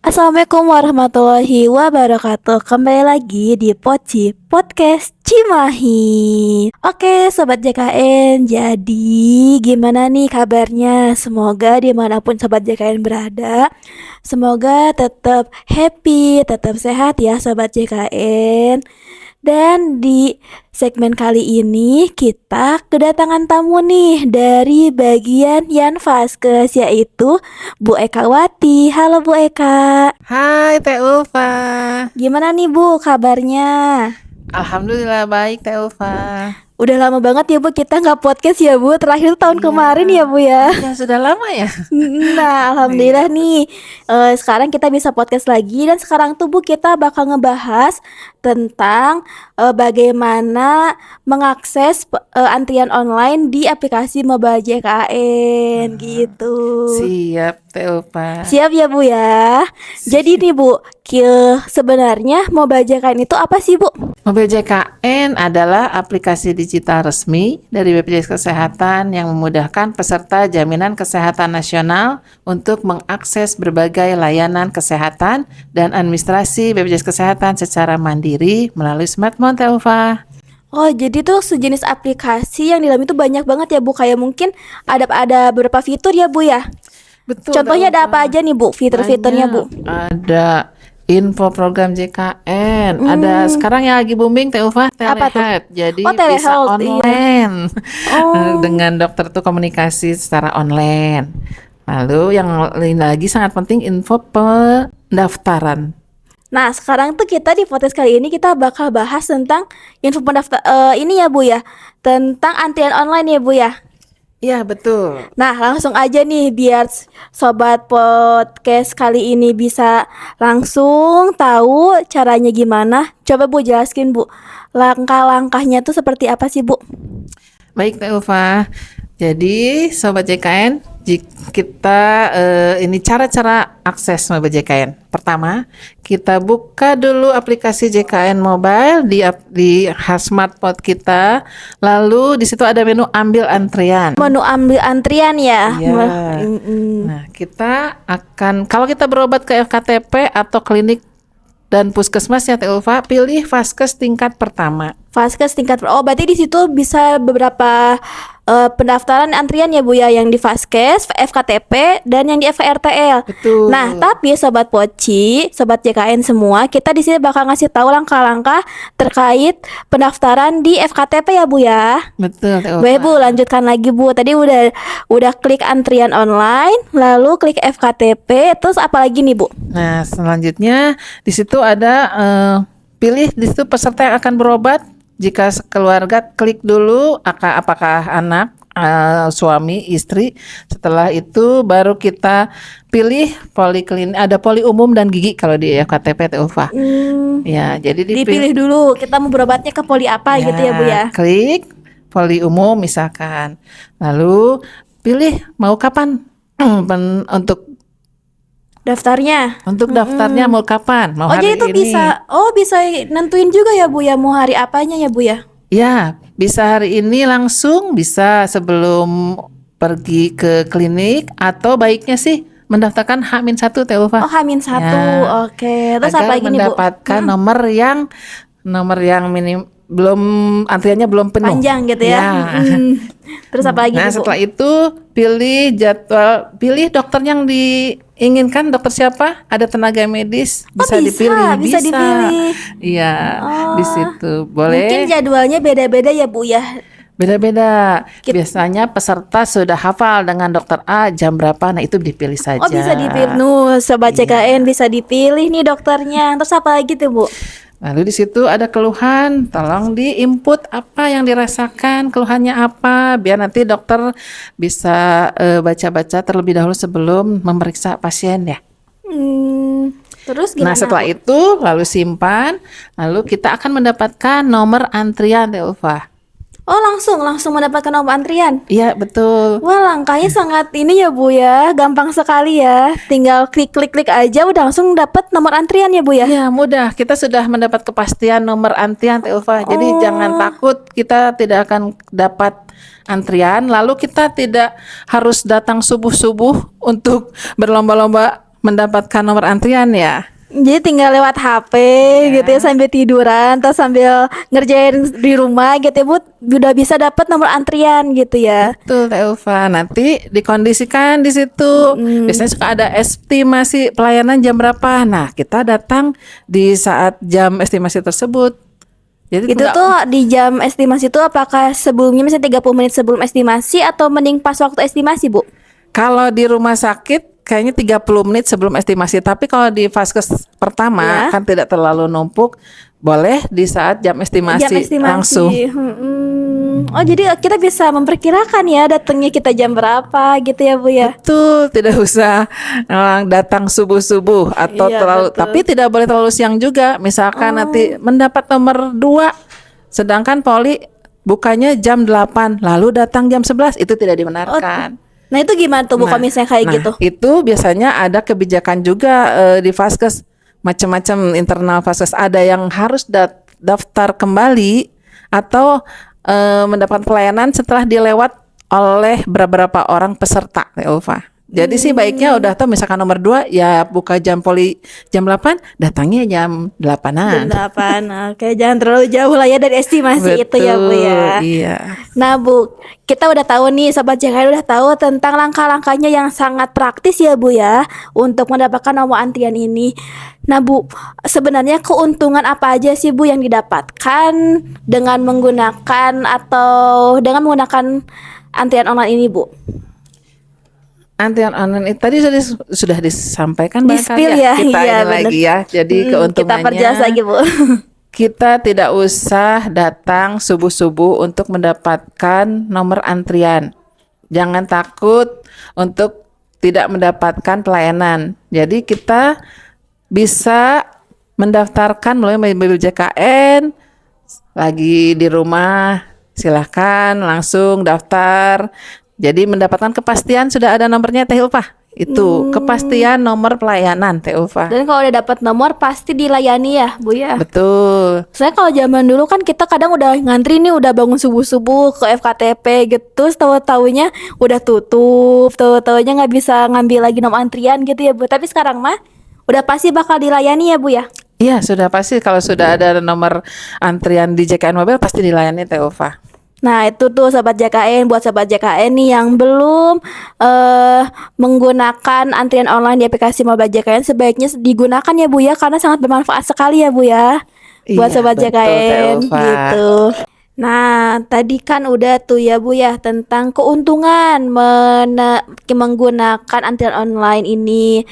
Assalamualaikum warahmatullahi wabarakatuh. Kembali lagi di Poci Podcast Cimahi. Oke Sobat JKN, jadi gimana nih kabarnya? Semoga dimanapun Sobat JKN berada, semoga tetap happy, tetap sehat ya Sobat JKN. Dan di segmen kali ini kita kedatangan tamu nih dari bagian Yanfaskes, yaitu Bu Eka Wati. Halo Bu Eka. Hai Teh Ulfa. Gimana nih Bu kabarnya? Alhamdulillah baik Teh Ulfa. Udah lama banget ya Bu kita nggak podcast ya Bu. Terakhir tahun Iya. kemarin ya Bu ya. Ya sudah lama ya. Nah, alhamdulillah nih. Sekarang kita bisa podcast lagi, dan sekarang tuh Bu kita bakal ngebahas tentang bagaimana mengakses antrian online di aplikasi Mobile JKN gitu. Siap Teh Ulfa. Siap ya Bu ya. Jadi nih Bu, sebenarnya Mobile JKN itu apa sih Bu? Mobile JKN adalah aplikasi digital resmi dari BPJS Kesehatan yang memudahkan peserta jaminan kesehatan nasional untuk mengakses berbagai layanan kesehatan dan administrasi BPJS Kesehatan secara mandiri melalui smartphone Teh Ulfa. Oh, jadi tuh sejenis aplikasi yang di dalam itu banyak banget ya Bu. Kayak mungkin ada beberapa fitur ya Bu ya. Betul. Contohnya Teh ada Ulfa. apa aja nih Bu, fitur-fiturnya Bu? Ada info program JKN. Ada sekarang yang lagi booming Teh Ulfa, Apa tuh? telehealth. Jadi Oh, bisa telehealth, iya. online. Oh. Dengan dokter tuh komunikasi secara online. Lalu yang lain lagi sangat penting info pendaftaran. Nah, sekarang tuh kita di podcast kali ini kita bakal bahas tentang info pendaftar ini ya Bu ya. Tentang antrian online ya Bu ya. Iya, betul. Nah, langsung aja nih biar sobat podcast kali ini bisa langsung tahu caranya gimana. Coba Bu jelaskin Bu, langkah-langkahnya tuh seperti apa sih Bu? Baik Teh Ulfa. Jadi Sobat JKN, kita ini cara-cara akses Mobile JKN. Pertama, kita buka dulu aplikasi JKN Mobile di smartphone kita. Lalu di situ ada menu ambil antrian. Menu ambil antrian ya. Iya. Nah, kita akan, kalau kita berobat ke FKTP atau klinik dan puskesmas ya Teh Ulfa, pilih Vaskes tingkat pertama. Vaskes tingkat berarti di situ bisa beberapa pendaftaran antrian ya Bu ya, yang di Vaskes, FKTP, dan yang di FRTL. Betul. Nah, tapi sobat Poci, sobat JKN semua, kita di sini bakal ngasih tahu langkah-langkah terkait pendaftaran di FKTP ya Bu ya. Betul Teh Ulfa. Boleh Bu, lanjutkan lagi Bu. Tadi udah klik antrian online, lalu klik FKTP, terus apa lagi nih Bu? Nah, selanjutnya di situ ada pilih di situ peserta yang akan berobat. Jika keluarga, klik dulu apakah anak, suami, istri. Setelah itu baru kita pilih poliklinik, ada poli umum dan gigi kalau di KTP Teh Ulfa. Ya, jadi Dipilih dulu kita mau berobatnya ke poli apa gitu ya Bu ya. Klik poli umum misalkan. Lalu pilih mau kapan untuk Daftarnya. daftarnya mau kapan? Mau Oh, hari jadi itu ini. bisa nentuin juga ya Bu ya, mau hari apanya ya Bu ya. Ya, bisa hari ini langsung, bisa sebelum pergi ke klinik, atau baiknya sih mendaftarkan H-1 Teh Ulfa. Oh, H-1. Ya. Oke. Terus Agar apa lagi nih Bu? mendapatkan nomor yang minim, belum antriannya belum penuh. Panjang gitu ya. Terus apa lagi Nah, nih Bu? setelah itu pilih jadwal, pilih dokter yang diinginkan, dokter siapa? Ada tenaga medis, bisa dipilih. bisa dipilih. Iya, di situ boleh. Mungkin jadwalnya beda-beda ya Bu ya. Beda-beda. Biasanya peserta sudah hafal dengan dokter A jam berapa, nah itu dipilih saja. Oh, bisa dipilih. Sobat JKN bisa dipilih nih dokternya. Terus apa lagi tuh Bu? Lalu di situ ada keluhan, tolong di-input apa yang dirasakan, keluhannya apa, biar nanti dokter bisa baca-baca terlebih dahulu sebelum memeriksa pasien ya. Terus gimana Nah, setelah Bu? itu lalu simpan, lalu kita akan mendapatkan nomor antrian Teh Ulfa. Oh, langsung mendapatkan nomor antrian. Iya, betul. Wah, langkahnya sangat ini ya Bu ya, gampang sekali ya. Tinggal klik aja udah langsung dapat nomor antrian ya Bu ya. Ya, mudah. Kita sudah mendapat kepastian nomor antrian Teh Ulfa. Jadi jangan takut kita tidak akan dapat antrian, lalu kita tidak harus datang subuh-subuh untuk berlomba-lomba mendapatkan nomor antrian ya. Jadi tinggal lewat HP gitu ya sambil tiduran atau sambil ngerjain di rumah gitu ya Bu, udah bisa dapat nomor antrian gitu ya. Betul, Teh Ulfa. Nanti dikondisikan di situ. Biasanya suka ada estimasi pelayanan jam berapa. Nah, kita datang di saat jam estimasi tersebut. Jadi Itu tuh di jam estimasi itu apakah sebelumnya misalnya 30 menit sebelum estimasi atau mending pas waktu estimasi Bu? kalau di rumah sakit kayaknya 30 menit sebelum estimasi. Tapi kalau di vaskes pertama kan tidak terlalu numpuk, boleh di saat jam estimasi, langsung. Oh jadi kita bisa memperkirakan ya datangnya kita jam berapa gitu ya Bu ya. Betul, tidak usah datang subuh-subuh atau Iya, terlalu, betul. tapi tidak boleh terlalu siang juga. Misalkan nanti mendapat nomor 2, sedangkan poli bukanya jam 8, lalu datang jam 11, itu tidak dibenarkan. Nah itu gimana tuh Bu kalau misalnya kayak gitu? Itu biasanya ada kebijakan juga di vaskes, macam-macam internal vaskes. Ada yang harus daftar kembali atau mendapat pelayanan setelah dilewat oleh beberapa orang peserta, Ulfa. Jadi sih baiknya udah tahu misalkan nomor 2 ya buka jam poli jam 8, datangnya jam 8-an. Jam 8. Oke, jangan terlalu jauh lah ya dari estimasi itu ya Bu ya. Iya. Nah Bu, kita udah tahu nih Sobat JKN udah tahu tentang langkah-langkahnya yang sangat praktis ya Bu ya untuk mendapatkan nomor antrian ini. Nah Bu, sebenarnya keuntungan apa aja sih Bu yang didapatkan dengan menggunakan antrian online ini Bu? Antrian online itu tadi sudah disampaikan Di-spill ya, kita iya, ini bener. lagi ya. Jadi Kita keuntungannya perjelas lagi Bu. kita tidak usah datang subuh-subuh untuk mendapatkan nomor antrian. Jangan takut untuk tidak mendapatkan pelayanan. Jadi kita bisa mendaftarkan melalui BPJKN lagi di rumah, silahkan langsung daftar. Jadi mendapatkan kepastian sudah ada nomornya Teh Ulfa. Itu kepastian nomor pelayanan Teh Ulfa. Dan kalau udah dapat nomor pasti dilayani ya Bu ya. Betul. Soalnya kalau zaman dulu kan kita kadang udah ngantri nih udah bangun subuh-subuh ke FKTP gitu, tahu-taunya udah tutup, tahu-taunya nggak bisa ngambil lagi nomor antrian gitu ya Bu. Tapi sekarang mah udah pasti bakal dilayani ya Bu ya. Iya, sudah pasti kalau sudah ada nomor antrian di JKN Mobile pasti dilayani Teh Ulfa. Nah itu tuh Sobat JKN, buat Sobat JKN nih yang belum menggunakan antrian online di aplikasi Mobile JKN sebaiknya digunakan ya Bu ya, karena sangat bermanfaat sekali ya Bu ya buat Iya, Sobat betul, JKN Teh Ulfa. gitu. Nah tadi kan udah tuh ya Bu ya tentang keuntungan menggunakan antrian online ini.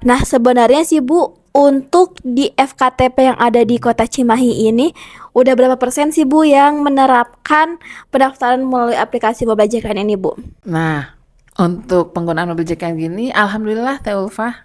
Nah sebenarnya sih Bu untuk di FKTP yang ada di Kota Cimahi ini udah berapa persen sih Bu yang menerapkan pendaftaran melalui aplikasi Mobile JKN ini Bu? Nah, untuk penggunaan mobil JKN gini, alhamdulillah Teh Ulfa,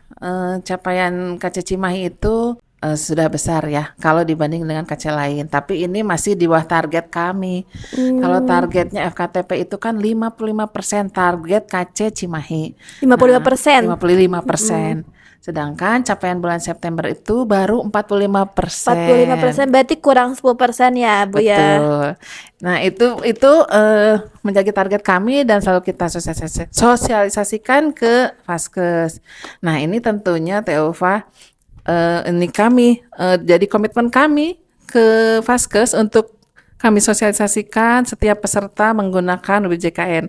capaian KC Cimahi itu sudah besar ya kalau dibanding dengan KC lain. Tapi ini masih di bawah target kami. Kalau targetnya FKTP itu kan 55% target KC Cimahi. 55%. 55%. Sedangkan capaian bulan September itu baru 45%. 45% berarti kurang 10% ya Bu ya. Betul. Nah itu menjadi target kami dan selalu kita sosialisasikan ke vaskes. Nah ini tentunya Teh Ulfa, ini kami jadi komitmen kami ke vaskes untuk kami sosialisasikan setiap peserta menggunakan mobil JKN.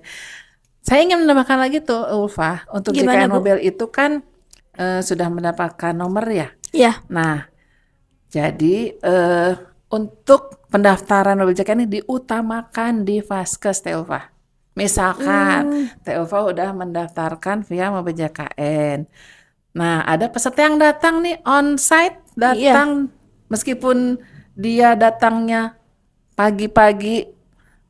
Saya ingin menambahkan lagi tuh Ulfa, untuk Gimana, JKN Bu? Mobil itu kan sudah mendapatkan nomor ya. Iya. Nah, jadi untuk pendaftaran mobil JKN ini diutamakan di vaskes Teh Ulfa. Misalkan Teh Ulfa udah mendaftarkan via mobil JKN. Nah, ada peserta yang datang nih on-site, datang meskipun dia datangnya pagi-pagi,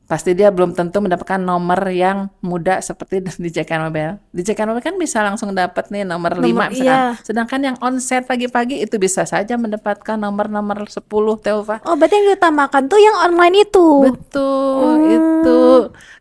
pasti dia belum tentu mendapatkan nomor yang mudah seperti di JKN Mobile. Di JKN Mobile kan bisa langsung dapat nih nomor 5 misalkan. Sedangkan yang onset pagi-pagi itu bisa saja mendapatkan nomor 10 Teh Ulfa. Oh berarti yang diutamakan tuh yang online itu. Betul, itu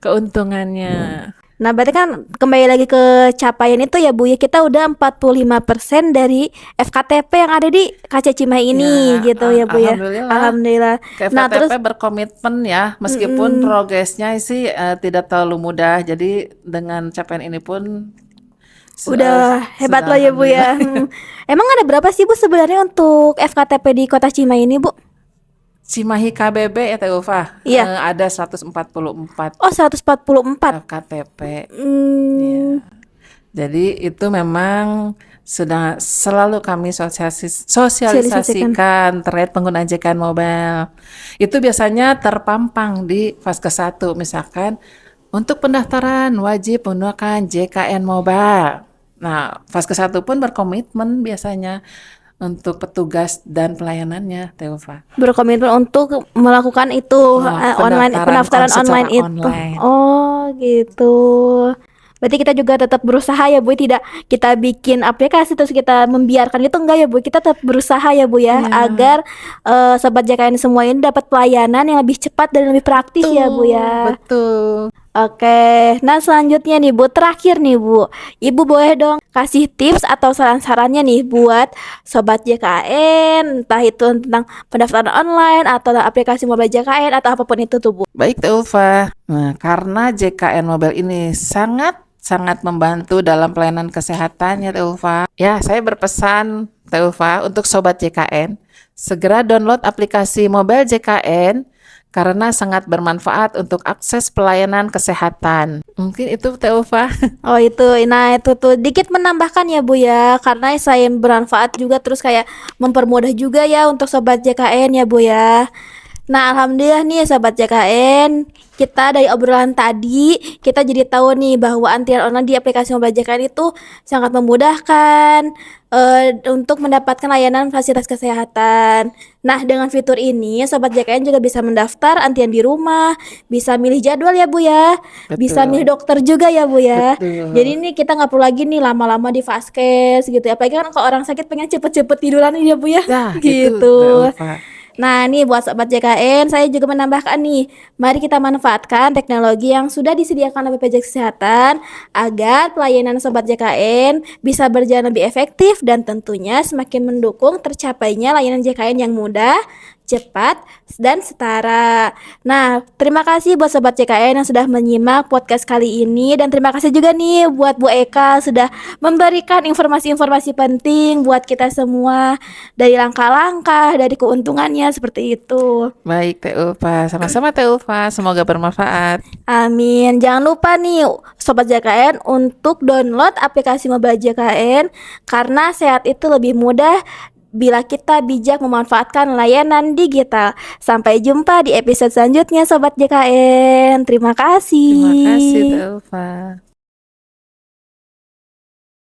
keuntungannya. Nah berarti kan kembali lagi ke capaian itu ya Bu ya, kita udah 45% dari FKTP yang ada di KC Cimahi ini gitu ya Bu ya. Alhamdulillah. Nah terus berkomitmen ya, meskipun progresnya sih tidak terlalu mudah. Jadi dengan capaian ini pun Udah hebat sudah loh ya Bu ya. alhamdulillah. Emang ada berapa sih Bu sebenarnya untuk FKTP di Kota Cimahi ini Bu? Cimahi KBB ya Teh Ulfa, Iya. ada 144 Oh 144. FKTP. Hmm, Ya. Jadi itu memang sudah selalu kami sosialisasikan. sosialisasikan terkait penggunaan JKN Mobile. Itu biasanya terpampang di fase 1 misalkan untuk pendaftaran wajib menggunakan JKN Mobile. Nah, fase 1 pun berkomitmen biasanya untuk petugas dan pelayanannya, Teufa. Berkomitmen untuk melakukan itu online pendaftaran secara online itu. online. Oh, gitu. Berarti kita juga tetap berusaha ya Bu, tidak kita bikin aplikasi terus kita membiarkan itu enggak ya Bu. Kita tetap berusaha ya Bu ya Iya. agar sobat JKN semua ini dapat pelayanan yang lebih cepat dan lebih praktis ya Bu ya. Betul. Oke, nah selanjutnya nih Bu, terakhir nih Bu, Ibu boleh dong kasih tips atau saran-sarannya nih buat Sobat JKN, entah itu tentang pendaftaran online atau aplikasi mobile JKN atau apapun itu tuh Bu. Baik Teh Ulfa. Nah, karena JKN Mobile ini sangat membantu dalam pelayanan kesehatan ya Teh Ulfa. Ya, saya berpesan Teh Ulfa untuk Sobat JKN, segera download aplikasi mobile JKN karena sangat bermanfaat untuk akses pelayanan kesehatan. Mungkin itu Teh Ulfa. Oh itu, nah itu tuh dikit menambahkan ya Bu ya, karena saya bermanfaat juga terus kayak mempermudah juga ya untuk Sobat JKN ya Bu ya. Nah, alhamdulillah nih Sobat JKN, kita dari obrolan tadi, kita jadi tahu nih bahwa antrian online di aplikasi mobile JKN itu sangat memudahkan untuk mendapatkan layanan fasilitas kesehatan. Nah, dengan fitur ini, Sobat JKN juga bisa mendaftar antrian di rumah, bisa milih jadwal ya Bu ya, bisa Betul. milih dokter juga ya Bu ya. Betul. Jadi ini kita nggak perlu lagi nih lama-lama di vaskes gitu ya. Apalagi kan kalau orang sakit pengen cepet-cepet tiduran ya Bu ya. Nah, itu Gitu. Teh Ulfa. Nah, nih buat Sobat JKN, saya juga menambahkan nih, mari kita manfaatkan teknologi yang sudah disediakan oleh BPJS Kesehatan agar pelayanan Sobat JKN bisa berjalan lebih efektif dan tentunya semakin mendukung tercapainya layanan JKN yang mudah, cepat, dan setara. Nah, terima kasih buat Sobat JKN yang sudah menyimak podcast kali ini dan terima kasih juga nih buat Bu Eka sudah memberikan informasi-informasi penting buat kita semua dari langkah-langkah, dari keuntungannya seperti itu. Baik Teh Ulfa, sama-sama Teh Ulfa, semoga bermanfaat. Amin. Jangan lupa nih Sobat JKN untuk download aplikasi mobile JKN karena sehat itu lebih mudah bila kita bijak memanfaatkan layanan digital. Sampai jumpa di episode selanjutnya Sobat JKN. Terima kasih. Terima kasih Teh Ulfa.